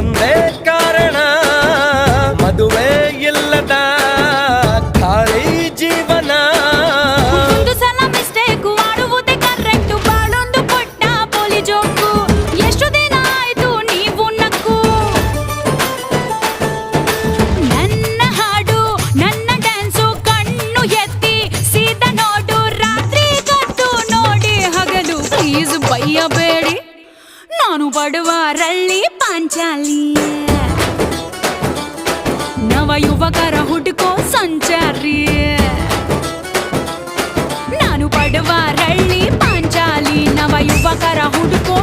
ಒಂದೇ ಕಾರಣ ಮದುವೆ ಇಲ್ಲದ ಖಾಲಿ ಜೀವನ. ಒಂದು ಸಲ ಮಿಸ್ಟೇಕು ಮಾಡುವುದೇ ಕರೆಕ್ಟು, ಬಾಳೊಂದು ಪುಟ್ಟ ಪೋಲಿ ಜೋಕು. ಎಷ್ಟು ದಿನ ಆಯ್ತು ನೀವು ನಕ್ಕು, ನನ್ನ ಹಾಡು ನನ್ನ ಡ್ಯಾನ್ಸು ಕಣ್ಣು ಎತ್ತಿ ಸೀದಾ ನೋಡು, ರಾತ್ರಿ ಕತ್ತು ನೋಡಿ ಹಗಲು ಪ್ಲೀಸ್ ಬೈಯಬೇಡಿ, ನಾನು ಬಡವ ರಳ್ಳಿ ಪಾಂಚಾಲಿ. ನವ ಯುವಕರ ಹುಡುಕೋ ಸಂಚಾರಿ, ನಾನು ಬಡವ ರಳ್ಳಿ ಪಾಂಚಾಲಿ, ನವ ಯುವಕರ ಹುಡುಕೋ